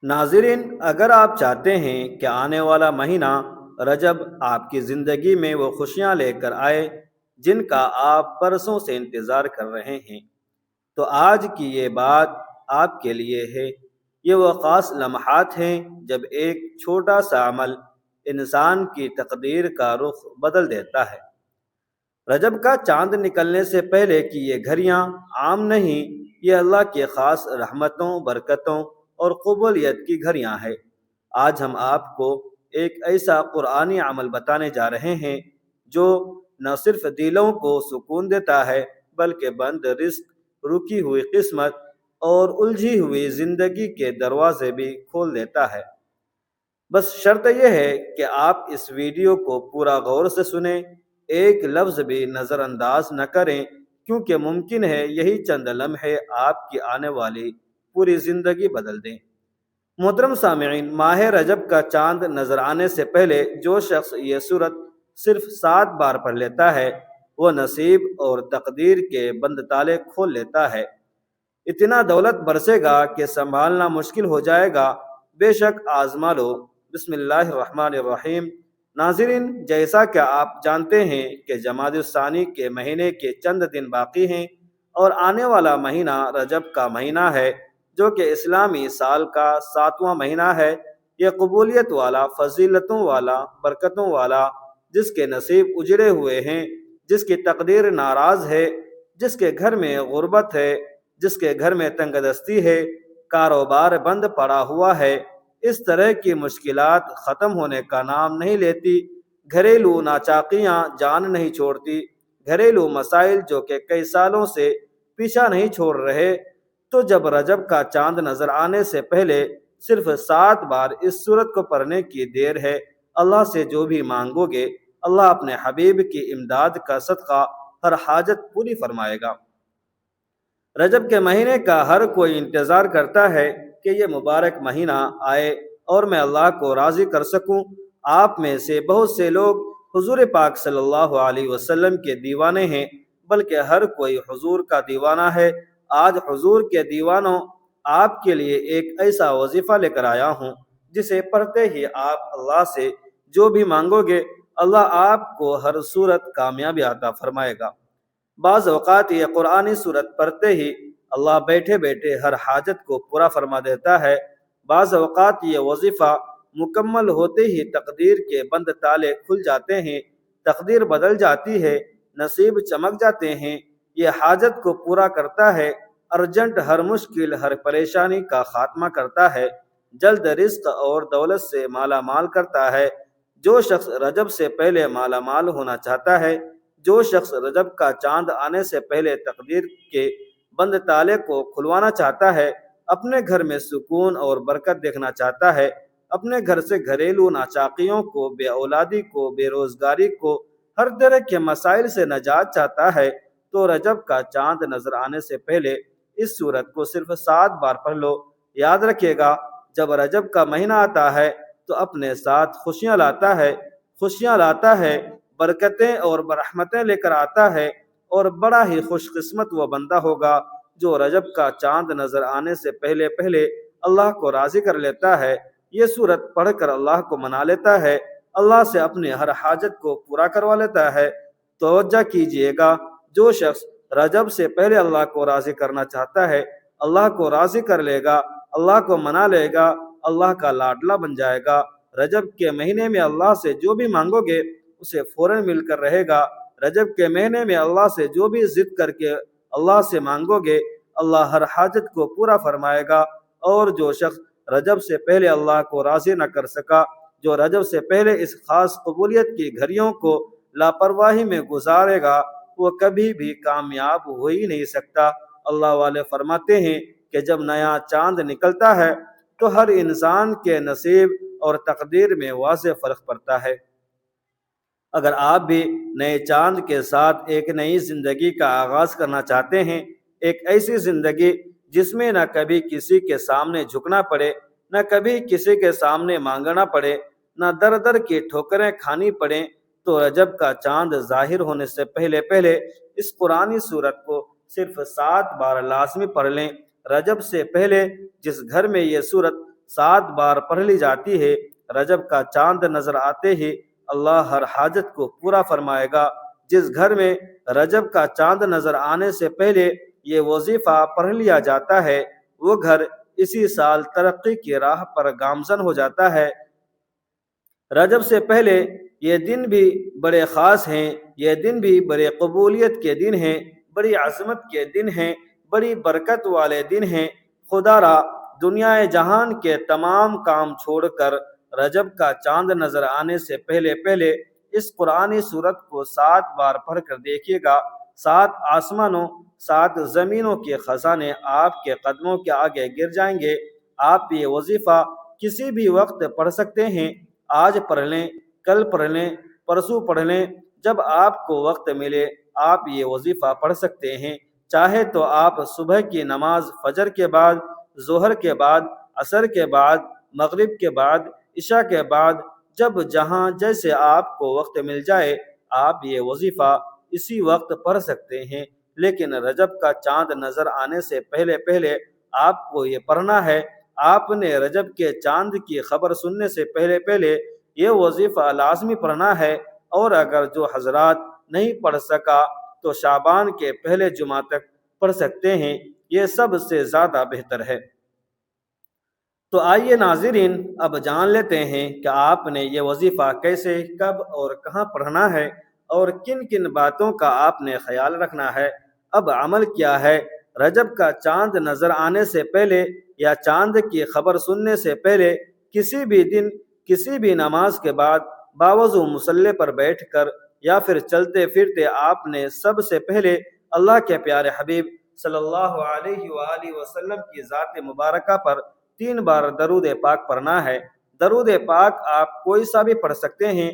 ناظرین، اگر آپ چاہتے ہیں کہ آنے والا مہینہ رجب آپ کی زندگی میں وہ خوشیاں لے کر آئے جن کا آپ برسوں سے انتظار کر رہے ہیں، تو آج کی یہ بات آپ کے لیے ہے۔ یہ وہ خاص لمحات ہیں جب ایک چھوٹا سا عمل انسان کی تقدیر کا رخ بدل دیتا ہے۔ رجب کا چاند نکلنے سے پہلے کی یہ گھڑیاں عام نہیں، یہ اللہ کی خاص رحمتوں، برکتوں اور قبولیت کی گھڑیاں ہیں۔ آج ہم آپ کو ایک ایسا قرآنی عمل بتانے جا رہے ہیں جو نہ صرف دلوں کو سکون دیتا ہے بلکہ بند رزق، رکی ہوئی قسمت اور الجھی ہوئی زندگی کے دروازے بھی کھول دیتا ہے۔ بس شرط یہ ہے کہ آپ اس ویڈیو کو پورا غور سے سنیں، ایک لفظ بھی نظر انداز نہ کریں، کیونکہ ممکن ہے یہی چند لمحے آپ کی آنے والی پوری زندگی بدل دیں۔ محترم سامعین، ماہ رجب کا چاند نظر آنے سے پہلے جو شخص یہ صورت صرف 7 بار پڑھ لیتا ہے وہ نصیب اور تقدیر کے بند تالے کھول لیتا ہے۔ اتنا دولت برسے گا کہ سنبھالنا مشکل ہو جائے گا۔ بے شک آزما لو۔ بسم اللہ الرحمن الرحیم۔ ناظرین، جیسا کہ آپ جانتے ہیں کہ جمادی الثانی کے مہینے کے چند دن باقی ہیں اور آنے والا مہینہ رجب کا مہینہ ہے جو کہ اسلامی سال کا 7واں مہینہ ہے۔ یہ قبولیت والا، فضیلتوں والا، برکتوں والا، جس کے نصیب اجڑے ہوئے ہیں، جس کی تقدیر ناراض ہے، جس کے گھر میں غربت ہے، جس کے گھر میں تنگ دستی ہے، کاروبار بند پڑا ہوا ہے، اس طرح کی مشکلات ختم ہونے کا نام نہیں لیتی، گھریلو ناچاقیاں جان نہیں چھوڑتی، گھریلو مسائل جو کہ کئی سالوں سے پیچھا نہیں چھوڑ رہے، تو جب رجب کا چاند نظر آنے سے پہلے صرف 7 بار اس سورت کو پڑھنے کی دیر ہے، اللہ سے جو بھی مانگو گے اللہ اپنے حبیب کی امداد کا صدقہ ہر حاجت پوری فرمائے گا۔ رجب کے مہینے کا ہر کوئی انتظار کرتا ہے کہ یہ مبارک مہینہ آئے اور میں اللہ کو راضی کر سکوں۔ آپ میں سے بہت سے لوگ حضور پاک صلی اللہ علیہ وسلم کے دیوانے ہیں، بلکہ ہر کوئی حضور کا دیوانہ ہے۔ آج حضور کے دیوانوں آپ کے لیے ایک ایسا وظیفہ لے کر آیا ہوں جسے پڑھتے ہی آپ اللہ سے جو بھی مانگو گے اللہ آپ کو ہر صورت کامیابی عطا فرمائے گا۔ بعض اوقات یہ قرآنی صورت پڑھتے ہی اللہ بیٹھے بیٹھے ہر حاجت کو پورا فرما دیتا ہے۔ بعض اوقات یہ وظیفہ مکمل ہوتے ہی تقدیر کے بند تالے کھل جاتے ہیں، تقدیر بدل جاتی ہے، نصیب چمک جاتے ہیں۔ یہ حاجت کو پورا کرتا ہے، ارجنٹ ہر مشکل، ہر پریشانی کا خاتمہ کرتا ہے، جلد رزق اور دولت سے مالا مال کرتا ہے۔ جو شخص رجب سے پہلے مالا مال ہونا چاہتا ہے، جو شخص رجب کا چاند آنے سے پہلے تقدیر کے بند تالے کو کھلوانا چاہتا ہے، اپنے گھر میں سکون اور برکت دیکھنا چاہتا ہے، اپنے گھر سے گھریلو ناچاقیوں کو، بے اولادی کو، بے روزگاری کو، ہر طرح کے مسائل سے نجات چاہتا ہے، تو رجب کا چاند نظر آنے سے پہلے اس سورت کو صرف 7 بار پڑھ لو۔ یاد رکھیے گا، جب رجب کا مہینہ آتا ہے تو اپنے ساتھ خوشیاں لاتا ہے، خوشیاں لاتا ہے، برکتیں اور برحمتیں لے کر آتا ہے، اور بڑا ہی خوش قسمت وہ بندہ ہوگا جو رجب کا چاند نظر آنے سے پہلے پہلے اللہ کو راضی کر لیتا ہے، یہ سورت پڑھ کر اللہ کو منا لیتا ہے، اللہ سے اپنے ہر حاجت کو پورا کروا لیتا ہے۔ توجہ کیجئے گا، جو شخص رجب سے پہلے اللہ کو راضی کرنا چاہتا ہے اللہ کو راضی کر لے گا، اللہ کو منا لے گا، اللہ کا لاڈلا بن جائے گا۔ رجب کے مہینے میں اللہ سے جو بھی مانگو گے اسے فوراً مل کر رہے گا۔ رجب کے مہینے میں اللہ سے جو بھی ضد کر کے اللہ سے مانگو گے اللہ ہر حاجت کو پورا فرمائے گا۔ اور جو شخص رجب سے پہلے اللہ کو راضی نہ کر سکا، جو رجب سے پہلے اس خاص قبولیت کی گھڑیوں کو لاپرواہی میں گزارے گا وہ کبھی بھی کامیاب ہو ہی نہیں سکتا۔ اللہ والے فرماتے ہیں کہ جب نیا چاند نکلتا ہے تو ہر انسان کے نصیب اور تقدیر میں واضح فرق پڑتا ہے۔ اگر آپ بھی نئے چاند کے ساتھ ایک نئی زندگی کا آغاز کرنا چاہتے ہیں، ایک ایسی زندگی جس میں نہ کبھی کسی کے سامنے جھکنا پڑے، نہ کبھی کسی کے سامنے مانگنا پڑے، نہ در در کی ٹھوکریں کھانی پڑیں، تو رجب کا چاند ظاہر ہونے سے پہلے پہلے اس قرآنی سورت کو صرف 7 بار لازمی پڑھ لیں۔ رجب سے پہلے جس گھر میں یہ سورت 7 بار پڑھ لی جاتی ہے۔ رجب کا چاند نظر آتے ہی اللہ ہر حاجت کو پورا فرمائے گا۔ جس گھر میں رجب کا چاند نظر آنے سے پہلے یہ وظیفہ پڑھ لیا جاتا ہے وہ گھر اسی سال ترقی کی راہ پر گامزن ہو جاتا ہے۔ رجب سے پہلے یہ دن بھی بڑے خاص ہیں، یہ دن بھی بڑے قبولیت کے دن ہیں، بڑی عظمت کے دن ہیں، بڑی برکت والے دن ہیں۔ خدا را دنیا جہان کے تمام کام چھوڑ کر رجب کا چاند نظر آنے سے پہلے پہلے اس قرآنی سورت کو 7 بار پڑھ کر دیکھیے گا۔ 7 آسمانوں 7 زمینوں کے خزانے آپ کے قدموں کے آگے گر جائیں گے۔ آپ یہ وظیفہ کسی بھی وقت پڑھ سکتے ہیں، آج پڑھ لیں، کل پڑھ لیں، پرسوں پڑھ لیں، جب آپ کو وقت ملے آپ یہ وظیفہ پڑھ سکتے ہیں۔ چاہے تو آپ صبح کی نماز فجر کے بعد، ظہر کے بعد، عصر کے بعد، مغرب کے بعد، عشاء کے بعد، جب جہاں جیسے آپ کو وقت مل جائے آپ یہ وظیفہ اسی وقت پڑھ سکتے ہیں، لیکن رجب کا چاند نظر آنے سے پہلے پہلے آپ کو یہ پڑھنا ہے۔ آپ نے رجب کے چاند کی خبر سننے سے پہلے پہلے یہ وظیفہ لازمی پڑھنا ہے، اور اگر جو حضرات نہیں پڑھ سکا تو شعبان کے پہلے جمعہ تک پڑھ سکتے ہیں، یہ سب سے زیادہ بہتر ہے۔ تو آئیے ناظرین اب جان لیتے ہیں کہ آپ نے یہ وظیفہ کیسے، کب اور کہاں پڑھنا ہے، اور کن کن باتوں کا آپ نے خیال رکھنا ہے۔ اب عمل کیا ہے؟ رجب کا چاند نظر آنے سے پہلے یا چاند کی خبر سننے سے پہلے کسی بھی دن کسی بھی نماز کے بعد باوضو مصلی پر بیٹھ کر یا پھر چلتے پھرتے آپ نے سب سے پہلے اللہ کے پیارے حبیب صلی اللہ علیہ وآلہ وسلم کی ذات مبارکہ پر 3 بار درود پاک پڑھنا ہے۔ درود پاک آپ کوئی سا بھی پڑھ سکتے ہیں۔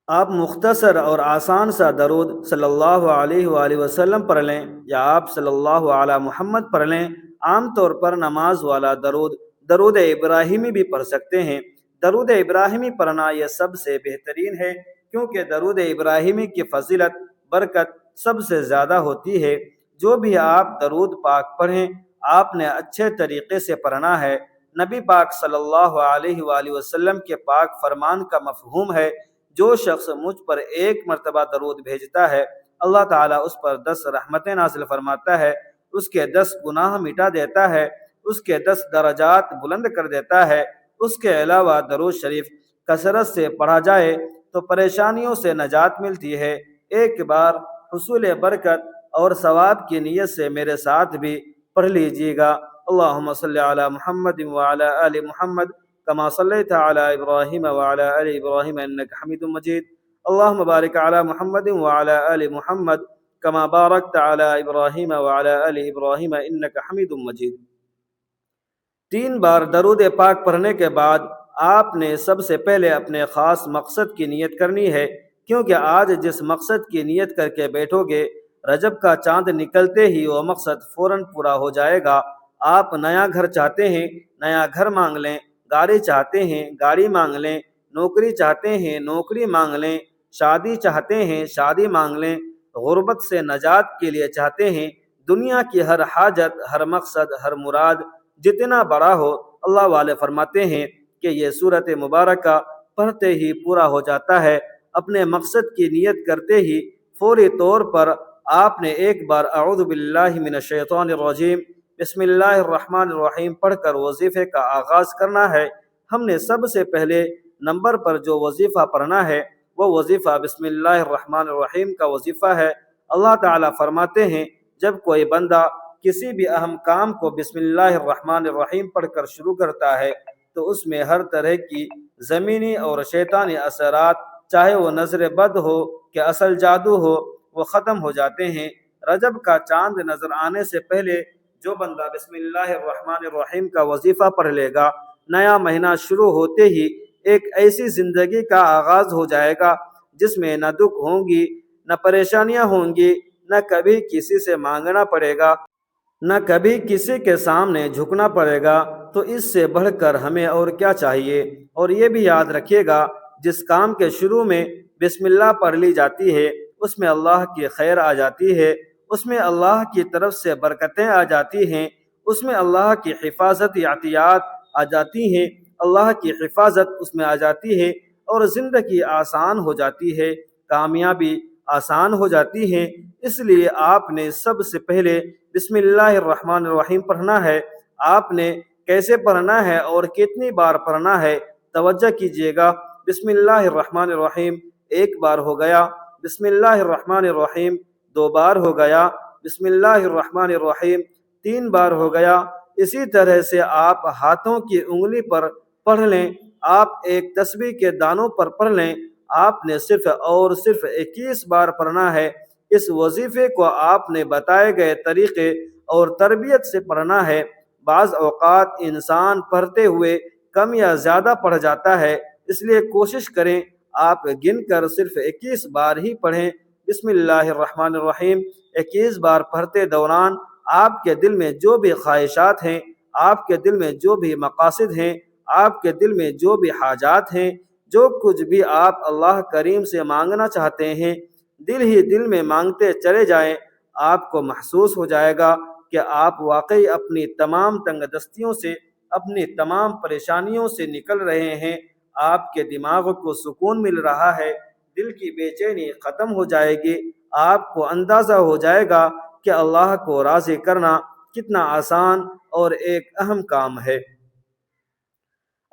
آپ مختصر اور آسان سا درود صلی اللہ علیہ وآلہ وسلم پڑھ لیں، یا آپ صلی اللہ علی محمد پڑھ لیں۔ عام طور پر نماز والا درود ابراہیمی بھی پڑھ سکتے ہیں۔ درود ابراہیمی پڑھنا یہ سب سے بہترین ہے، کیونکہ درود ابراہیمی کی فضیلت برکت سب سے زیادہ ہوتی ہے۔ جو بھی آپ درود پاک پڑھیں آپ نے اچھے طریقے سے پڑھنا ہے۔ نبی پاک صلی اللہ علیہ وآلہ وسلم کے پاک فرمان کا مفہوم ہے، جو شخص مجھ پر 1 مرتبہ درود بھیجتا ہے اللہ تعالیٰ اس پر 10 رحمتیں نازل فرماتا ہے، اس کے 10 گناہ مٹا دیتا ہے، اس کے 10 درجات بلند کر دیتا ہے۔ اس کے علاوہ درود شریف کثرت سے پڑھا جائے تو پریشانیوں سے نجات ملتی ہے۔ ایک بار حصول برکت اور ثواب کی نیت سے میرے ساتھ بھی پڑھ لیجیے گا۔ اللہم صلی علی محمد وعلی آل محمد کما صلیت علی ابراہیم وعلی آل ابراہیم انک حمید مجید۔ اللہم بارک علی محمد وعلی آل محمد کما بارکت علی ابراہیم وعلی آل ابراہیم انک حمید مجید۔ 3 بار درود پاک پڑھنے کے بعد آپ نے سب سے پہلے اپنے خاص مقصد کی نیت کرنی ہے، کیونکہ آج جس مقصد کی نیت کر کے بیٹھو گے رجب کا چاند نکلتے ہی وہ مقصد فوراً پورا ہو جائے گا۔ آپ نیا گھر چاہتے ہیں، نیا گھر مانگ لیں، گاڑی چاہتے ہیں، گاڑی مانگ لیں، نوکری چاہتے ہیں، نوکری مانگ لیں، شادی چاہتے ہیں، شادی مانگ لیں، غربت سے نجات کے لیے چاہتے ہیں، دنیا کی ہر حاجت، ہر مقصد، ہر مراد جتنا بڑا ہو، اللہ والے فرماتے ہیں کہ یہ سورت مبارکہ پڑھتے ہی پورا ہو جاتا ہے۔ اپنے مقصد کی نیت کرتے ہی فوری طور پر آپ نے 1 بار اعوذ باللہ من الشیطان الرجیم بسم اللہ الرحمن الرحیم پڑھ کر وظیفے کا آغاز کرنا ہے۔ ہم نے سب سے پہلے نمبر پر جو وظیفہ پڑھنا ہے وہ وظیفہ بسم اللہ الرحمن الرحیم کا وظیفہ ہے۔ اللہ تعالیٰ فرماتے ہیں جب کوئی بندہ کسی بھی اہم کام کو بسم اللہ الرحمن الرحیم پڑھ کر شروع کرتا ہے تو اس میں ہر طرح کی زمینی اور شیطانی اثرات، چاہے وہ نظر بد ہو کہ اصل جادو ہو، وہ ختم ہو جاتے ہیں۔ رجب کا چاند نظر آنے سے پہلے جو بندہ بسم اللہ الرحمن الرحیم کا وظیفہ پڑھ لے گا، نیا مہینہ شروع ہوتے ہی ایک ایسی زندگی کا آغاز ہو جائے گا جس میں نہ دکھ ہوں گی، نہ پریشانیاں ہوں گی، نہ کبھی کسی سے مانگنا پڑے گا، نہ کبھی کسی کے سامنے جھکنا پڑے گا۔ تو اس سے بڑھ کر ہمیں اور کیا چاہیے؟ اور یہ بھی یاد رکھیے گا جس کام کے شروع میں بسم اللہ پڑھ لی جاتی ہے اس میں اللہ کی خیر آ جاتی ہے، اس میں اللہ کی طرف سے برکتیں آ جاتی ہیں، اس میں اللہ کی حفاظت عطیات آ جاتی ہیں، اللہ کی حفاظت اس میں آ جاتی ہے، اور زندگی آسان ہو جاتی ہے، کامیابی آسان ہو جاتی ہے۔ اس لیے آپ نے سب سے پہلے بسم اللہ الرحمن الرحیم پڑھنا ہے۔ آپ نے کیسے پڑھنا ہے اور کتنی بار پڑھنا ہے، توجہ کیجیے گا۔ بسم اللہ الرحمن الرحیم ایک بار ہو گیا، بسم اللہ الرحمن الرحیم دو بار ہو گیا، بسم اللہ الرحمن الرحیم تین بار ہو گیا۔ اسی طرح سے آپ ہاتھوں کی انگلی پر پڑھ لیں، آپ ایک تسبیح کے دانوں پر پڑھ لیں۔ آپ نے صرف اور صرف 21 بار پڑھنا ہے۔ اس وظیفے کو آپ نے بتائے گئے طریقے اور تربیت سے پڑھنا ہے۔ بعض اوقات انسان پڑھتے ہوئے کم یا زیادہ پڑھ جاتا ہے، اس لیے کوشش کریں آپ گن کر صرف 21 بار ہی پڑھیں۔ بسم اللہ الرحمن الرحیم 21 بار پڑھتے دوران آپ کے دل میں جو بھی خواہشات ہیں، آپ کے دل میں جو بھی مقاصد ہیں، آپ کے دل میں جو بھی حاجات ہیں، جو کچھ بھی آپ اللہ کریم سے مانگنا چاہتے ہیں، دل ہی دل میں مانگتے چلے جائیں۔ آپ کو محسوس ہو جائے گا کہ آپ واقعی اپنی تمام تنگ دستیوں سے، اپنی تمام پریشانیوں سے نکل رہے ہیں۔ آپ کے دماغ کو سکون مل رہا ہے، دل کی بے چینی ختم ہو جائے گی۔ آپ کو اندازہ ہو جائے گا کہ اللہ کو راضی کرنا کتنا آسان اور ایک اہم کام ہے۔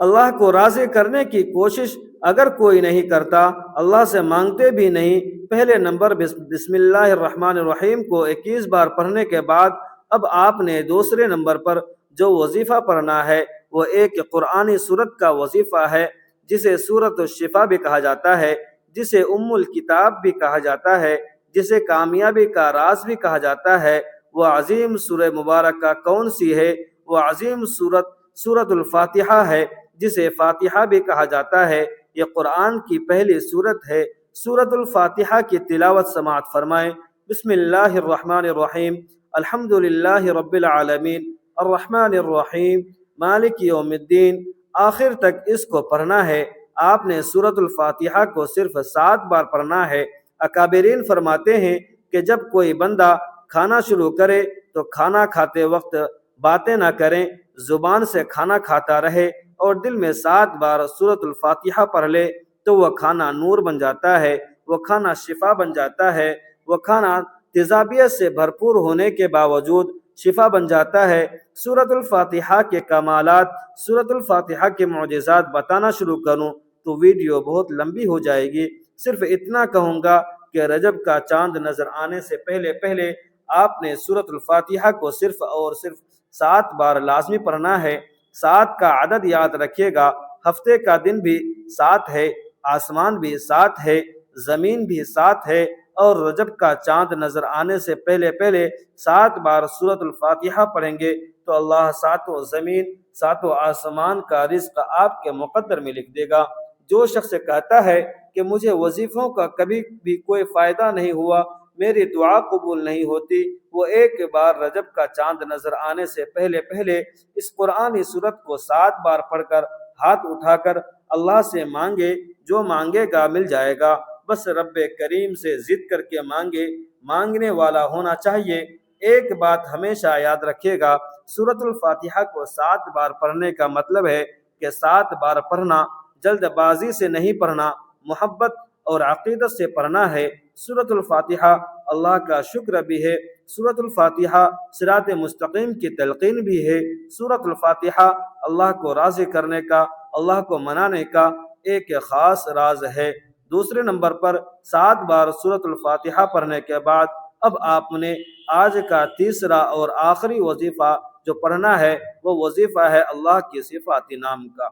اللہ کو راضی کرنے کی کوشش اگر کوئی نہیں کرتا، اللہ سے مانگتے بھی نہیں، پہلے نمبر بسم اللہ الرحمن الرحیم کو 21 بار پڑھنے کے بعد اب آپ نے دوسرے نمبر پر جو وظیفہ پڑھنا ہے وہ ایک قرآنی سورت کا وظیفہ ہے، جسے سورۃ الشفا بھی کہا جاتا ہے، جسے ام الکتاب بھی کہا جاتا ہے، جسے کامیابی کا راز بھی کہا جاتا ہے۔ وہ عظیم سورہ مبارکہ کون سی ہے؟ وہ عظیم سورۃ الفاتحہ ہے، جسے فاتحہ بھی کہا جاتا ہے۔ یہ قرآن کی پہلی سورت ہے۔ سورۃ الفاتحہ کی تلاوت سماعت فرمائیں۔ بسم اللہ الرحمن الرحیم الحمد للہ رب العالمین الرحمن الرحیم مالک یوم الدین، آخر تک اس کو پڑھنا ہے۔ آپ نے سورۃ الفاتحہ کو صرف 7 بار پڑھنا ہے۔ اکابرین فرماتے ہیں کہ جب کوئی بندہ کھانا شروع کرے تو کھانا کھاتے وقت باتیں نہ کریں، زبان سے کھانا کھاتا رہے اور دل میں 7 بار سورۃ الفاتحہ پڑھ لے تو وہ کھانا نور بن جاتا ہے، وہ کھانا شفا بن جاتا ہے، وہ کھانا تیزابیت سے بھرپور ہونے کے باوجود شفا بن جاتا ہے۔ سورۃ الفاتحہ کے کمالات، سورۃ الفاتحہ کے معجزات بتانا شروع کروں تو ویڈیو بہت لمبی ہو جائے گی۔ صرف اتنا کہوں گا کہ رجب کا چاند نظر آنے سے پہلے آپ نے سورۃ الفاتحہ کو صرف اور صرف 7 بار لازمی پڑھنا ہے۔ 7 کا عدد یاد رکھیے گا، ہفتے کا دن بھی 7 ہے، آسمان بھی 7 ہے، زمین بھی 7 ہے، اور رجب کا چاند نظر آنے سے پہلے 7 بار سورۃ الفاتحہ پڑھیں گے تو اللہ 7 زمین 7 آسمان کا رزق آپ کے مقدر میں لکھ دے گا۔ جو شخص کہتا ہے کہ مجھے وظیفوں کا کبھی بھی کوئی فائدہ نہیں ہوا، میری دعا قبول نہیں ہوتی، وہ ایک بار رجب کا چاند نظر آنے سے پہلے اس قرآنی سورت کو 7 بار پڑھ کر ہاتھ اٹھا کر اللہ سے مانگے، جو مانگے گا مل جائے گا۔ بس رب کریم سے ضد کر کے مانگے، مانگنے والا ہونا چاہیے۔ ایک بات ہمیشہ یاد رکھیے گا، سورۃ الفاتحہ کو 7 بار پڑھنے کا مطلب ہے کہ 7 بار پڑھنا، جلد بازی سے نہیں پڑھنا، محبت اور عقیدت سے پڑھنا ہے۔ سورۃ الفاتحہ اللہ کا شکر بھی ہے، سورۃ الفاتحہ صراط مستقیم کی تلقین بھی ہے، سورۃ الفاتحہ اللہ کو راضی کرنے کا، اللہ کو منانے کا ایک خاص راز ہے۔ دوسرے نمبر پر 7 بار سورۃ الفاتحہ پڑھنے کے بعد اب آپ نے آج کا تیسرا اور آخری وظیفہ جو پڑھنا ہے وہ وظیفہ ہے اللہ کی صفات نام کا۔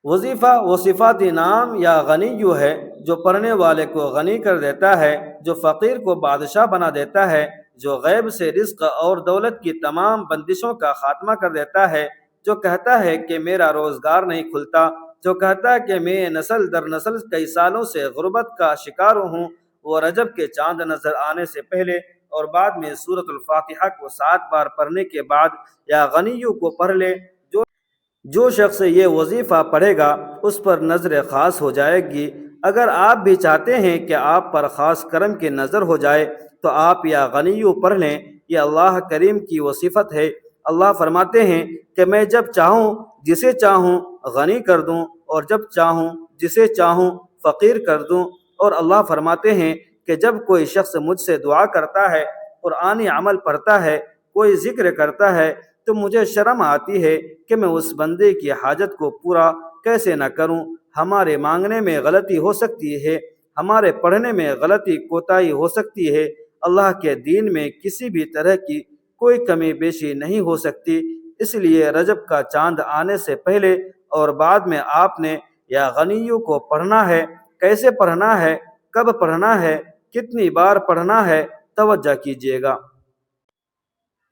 وظیفہ وہ صفات نام یا غنی جو ہے، جو پڑھنے والے کو غنی کر دیتا ہے، جو فقیر کو بادشاہ بنا دیتا ہے، جو غیب سے رزق اور دولت کی تمام بندشوں کا خاتمہ کر دیتا ہے، جو کہتا ہے کہ میرا روزگار نہیں کھلتا، جو کہتا ہے کہ میں نسل در نسل کئی سالوں سے غربت کا شکار ہوں، وہ رجب کے چاند نظر آنے سے پہلے اور بعد میں سورۃ الفاتحہ کو 7 بار پڑھنے کے بعد یا غنیوں کو پڑھ لے۔ جو شخص یہ وظیفہ پڑھے گا اس پر نظر خاص ہو جائے گی۔ اگر آپ بھی چاہتے ہیں کہ آپ پر خاص کرم کی نظر ہو جائے تو آپ یا غنیو پڑھ لیں۔ یہ اللہ کریم کی وہ صفت ہے۔ اللہ فرماتے ہیں کہ میں جب چاہوں جسے چاہوں غنی کر دوں اور جب چاہوں جسے چاہوں فقیر کر دوں۔ اور اللہ فرماتے ہیں کہ جب کوئی شخص مجھ سے دعا کرتا ہے، قرآنی عمل پڑھتا ہے، کوئی ذکر کرتا ہے، تو مجھے شرم آتی ہے کہ میں اس بندے کی حاجت کو پورا کیسے نہ کروں۔ ہمارے مانگنے میں غلطی ہو سکتی ہے، ہمارے پڑھنے میں غلطی کوتاہی ہو سکتی ہے، اللہ کے دین میں کسی بھی طرح کی کوئی کمی بیشی نہیں ہو سکتی۔ اس لیے رجب کا چاند آنے سے پہلے اور بعد میں آپ نے یا غنیوں کو پڑھنا ہے۔ کیسے پڑھنا ہے، کب پڑھنا ہے، کتنی بار پڑھنا ہے، توجہ کیجیے گا۔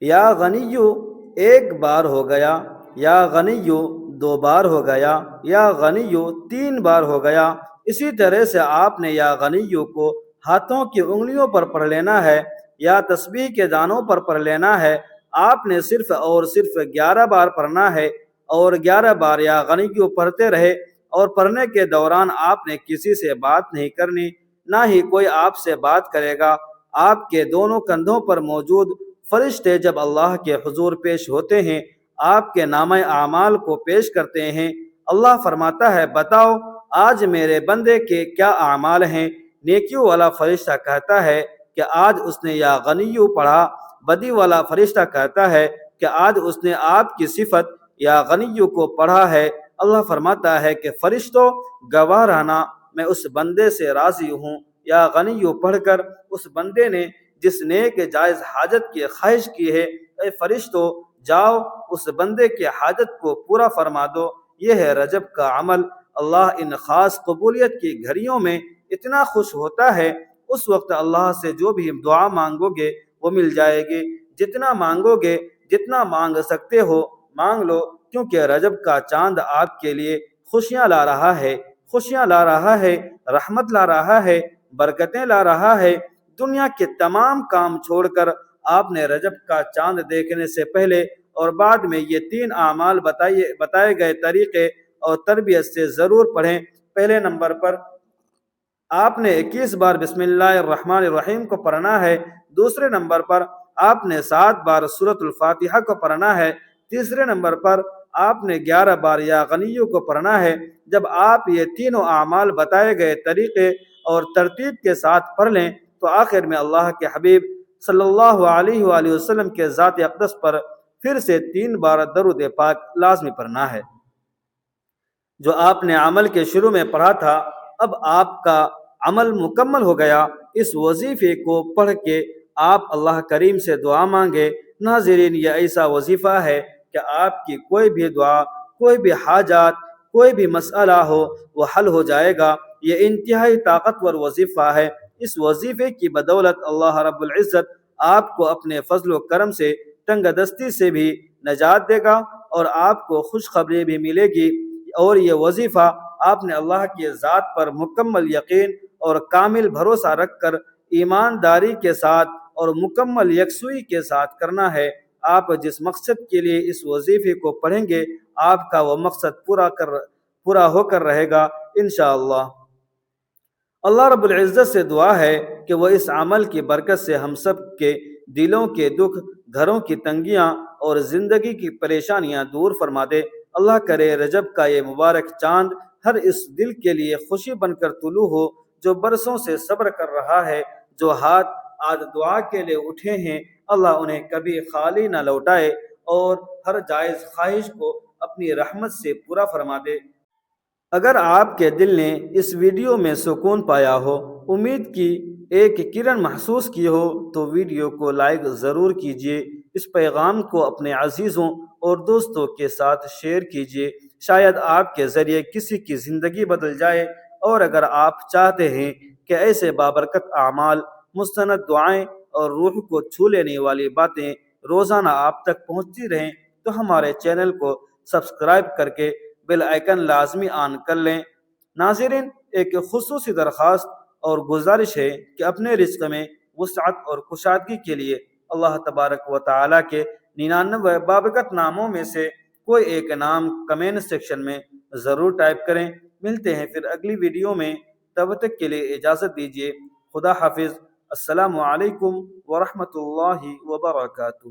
یا غنیو ایک بار ہو گیا، یا غنیو دو بار ہو گیا، یا غنیو تین بار ہو گیا۔ اسی طرح سے آپ نے یا غنیو کو ہاتھوں کی انگلیوں پر پڑھ لینا ہے یا تسبیح کے دانوں پر پڑھ لینا ہے۔ آپ نے صرف اور صرف 11 بار پڑھنا ہے اور 11 بار یا غنیو پڑھتے رہے، اور پڑھنے کے دوران آپ نے کسی سے بات نہیں کرنی، نہ ہی کوئی آپ سے بات کرے گا۔ آپ کے دونوں کندھوں پر موجود فرشتے جب اللہ کے حضور پیش ہوتے ہیں، آپ کے نامہ اعمال کو پیش کرتے ہیں۔ اللہ فرماتا ہے، بتاؤ آج میرے بندے کے کیا اعمال ہیں؟ نیکیوں والا فرشتہ کہتا ہے کہ آج اس نے یا غنیو پڑھا۔ بدی والا فرشتہ کہتا ہے کہ آج اس نے آپ کی صفت یا غنیو کو پڑھا ہے۔ اللہ فرماتا ہے کہ فرشتوں گواہ رہنا، میں اس بندے سے راضی ہوں۔ یا غنیو پڑھ کر اس بندے نے جس نیک جائز حاجت کی خواہش کی ہے، اے فرشتوں جاؤ اس بندے کی حاجت کو پورا فرما دو۔ یہ ہے رجب کا عمل۔ اللہ ان خاص قبولیت کی گھڑیوں میں اتنا خوش ہوتا ہے، اس وقت اللہ سے جو بھی دعا مانگو گے وہ مل جائے گی۔ جتنا مانگو گے، جتنا مانگ سکتے ہو مانگ لو، کیونکہ رجب کا چاند آپ کے لیے خوشیاں لا رہا ہے، خوشیاں لا رہا ہے، رحمت لا رہا ہے، برکتیں لا رہا ہے۔ دنیا کے تمام کام چھوڑ کر آپ نے رجب کا چاند دیکھنے سے پہلے اور بعد میں یہ 3 اعمال بتائے گئے طریقے اور تربیت سے ضرور پڑھیں۔ پہلے نمبر پر آپ نے 21 بار بسم اللہ الرحمن الرحیم کو پڑھنا ہے۔ دوسرے نمبر پر آپ نے 7 بار سورۃ الفاتحہ کو پڑھنا ہے۔ تیسرے نمبر پر آپ نے 11 بار یا غنیوں کو پڑھنا ہے۔ جب آپ یہ تینوں اعمال بتائے گئے طریقے اور ترتیب کے ساتھ پڑھ لیں تو آخر میں اللہ کے حبیب صلی اللہ علیہ وآلہ وسلم کے ذات اقدس پر پھر سے 3 بار درود پاک لازمی پڑھنا ہے۔ جو آپ نے عمل کے شروع میں پڑھا تھا، اب آپ کا عمل مکمل ہو گیا۔ اس وظیفے کو پڑھ کے آپ اللہ کریم سے دعا مانگے۔ ناظرین، یہ ایسا وظیفہ ہے کہ آپ کی کوئی بھی دعا، کوئی بھی حاجات، کوئی بھی مسئلہ ہو وہ حل ہو جائے گا۔ یہ انتہائی طاقتور وظیفہ ہے۔ اس وظیفے کی بدولت اللہ رب العزت آپ کو اپنے فضل و کرم سے تنگ دستی سے بھی نجات دے گا اور آپ کو خوشخبری بھی ملے گی۔ اور یہ وظیفہ آپ نے اللہ کی ذات پر مکمل یقین اور کامل بھروسہ رکھ کر ایمانداری کے ساتھ اور مکمل یکسوئی کے ساتھ کرنا ہے۔ آپ جس مقصد کے لیے اس وظیفے کو پڑھیں گے، آپ کا وہ مقصد پورا ہو کر رہے گا انشاءاللہ۔ اللہ رب العزت سے دعا ہے کہ وہ اس عمل کی برکت سے ہم سب کے دلوں کے دکھ، گھروں کی تنگیاں اور زندگی کی پریشانیاں دور فرما دے۔ اللہ کرے رجب کا یہ مبارک چاند ہر اس دل کے لیے خوشی بن کر طلوع ہو جو برسوں سے صبر کر رہا ہے۔ جو ہاتھ آج دعا کے لیے اٹھے ہیں، اللہ انہیں کبھی خالی نہ لوٹائے اور ہر جائز خواہش کو اپنی رحمت سے پورا فرما دے۔ اگر آپ کے دل نے اس ویڈیو میں سکون پایا ہو، امید کی ایک کرن محسوس کی ہو، تو ویڈیو کو لائک ضرور کیجیے۔ اس پیغام کو اپنے عزیزوں اور دوستوں کے ساتھ شیئر کیجیے، شاید آپ کے ذریعے کسی کی زندگی بدل جائے۔ اور اگر آپ چاہتے ہیں کہ ایسے بابرکت اعمال، مستند دعائیں اور روح کو چھو لینے والی باتیں روزانہ آپ تک پہنچتی رہیں تو ہمارے چینل کو سبسکرائب کر کے بیل آئیکن لازمی آن کر لیں۔ ناظرین، ایک خصوصی درخواست اور گزارش ہے کہ اپنے رزق میں وسعت اور کشادگی کے لیے اللہ تبارک و تعالیٰ کے 99 بابرکت ناموں میں سے کوئی ایک نام کمنٹ سیکشن میں ضرور ٹائپ کریں۔ ملتے ہیں پھر اگلی ویڈیو میں، تب تک کے لیے اجازت دیجیے۔ خدا حافظ۔ السلام علیکم ورحمۃ اللہ وبرکاتہ۔